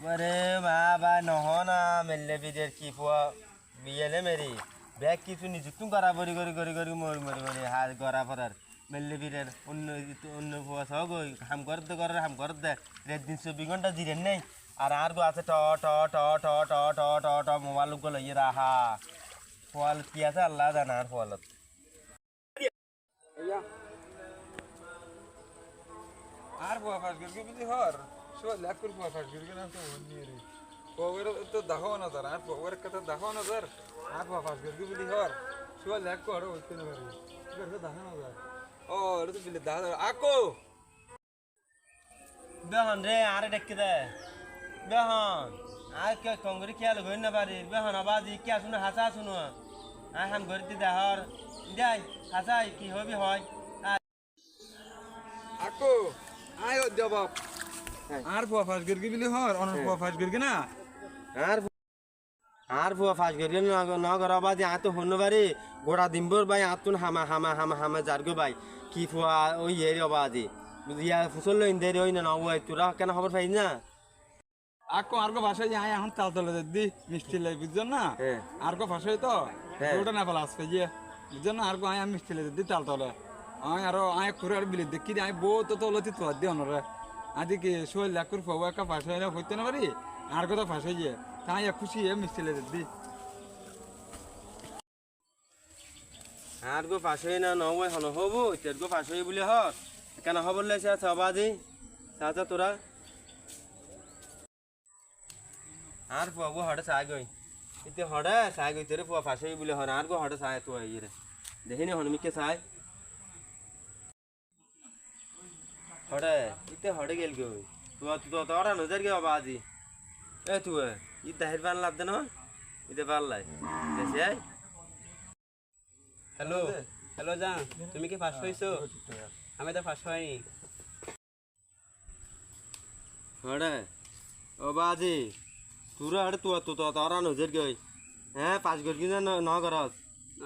अरे बाबा নহনা মেললে বিদের কি পোয়া বিয়েলে মেরি ব্যাগ কিছু নিচু তুম করা বড়ি করি করি করি মরি মরি মরি হাত গড়া ফরার মেললে বিদের অন্য অন্য পোয়া সব হাম কর দে রেত দিন 24 ঘন্টা জিরেন নেই আর গো আছে ট ট ট ট ট ট ট ট মোবাইল গো লইয়ে রাহা পোয়াল কি আছে আল্লাহ জানা আর পোয়ালত আর পোয়া ফাঁস গিয়ে বুঝি হর সো লাখ করে পোয়া ফাঁস গিয়ে না তো নিয়ে রে পোয়ার তো দেখো না তার আর পোয়ার কথা দেখো না তার আর পোয়া ফাঁস গিয়ে বুঝি হর সো লাখ করে হইতে না পারে এটা দেখো না তার ও এটা তো বিলে দাদা আকো বেহন রে আরে ডেকে দে বেহন আর কে কংগরি খেয়াল গই না পারি বেহন আবাজি কি শুনো হাসা শুনো আই হাম গরিতে দেহর যাই হাসাই কি হবি হয় আকো আয় জবাব আর পোয়া ফাঁস গিয়ে বিলি হর অন পোয়া ফাঁস গিয়ে না আর ফুয়া ফাঁস করি ন করা বাদি আ তো হন্য বাড়ি গোড়া দিম্বর ভাই আতুন হামা যারগো ভাই কি ফুয়া ওই এর বাদি ইয়া ফুসল ইন্দের ওই না ওই তোরা কেন খবর পাই না আকো আরগো ভাষায় যে আয় এখন তাল তলে দি মিষ্টি লাই বুঝছেন না আরগো ভাষায় তো ওটা না পালা আসবে যে বুঝছেন না আরগো আয় মিষ্টি লাই দি তাল তলে আয় আরো আয় করে আর বিলি দেখি আয় বউ তো তলতি তো দি অনরে আদি কি শোল লাকুর পাওয়া কা ভাষায় না হইতে না পারি আরগো তো ভাষায় যে তাই খুশি মিষ্টি লাই দি আর গো পাশে না নয় হন হবো তের গো পাশে বলে হর কেন খবর লেছে সবাদি চাচা তোরা আর ফুয়া গো হড়ে চাই গই ইতে হড়ে চাই গই তেরে ফুয়া পাশে বলে হর আর গো হড়ে চাই তো এই রে দেখিনি হনমিকে চাই হড়ে ইতে হড়ে গেল গই তো তোরা নজর গে বাবা আজি এ তুই ই দাহির বান লাদ না ইতে পারলাই দেশে আই হ্যালো হ্যালো যা তুমি কি ফার্স্ট হইছো আমি তো ফার্স্ট হইনি হড়ে ও বাজি তুরা হড়ে তো তোরা নজর গই হ্যাঁ 5 গর কিনা ন করস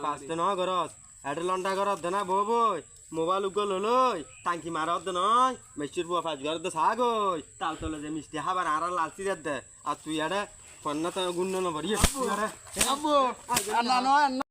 5 তে ন করস এডে লন্ডা করস দেনা বই মোবাইল উগল লই টাঙ্কি মারত নয় মিষ্টির বুয়া 5 গর দে সাগই তাল তলে যে মিষ্টি হাবার আর লালচি দে আর তুই এডে পন্না তো গুণ ন বড়ি আব্বু আব্বু না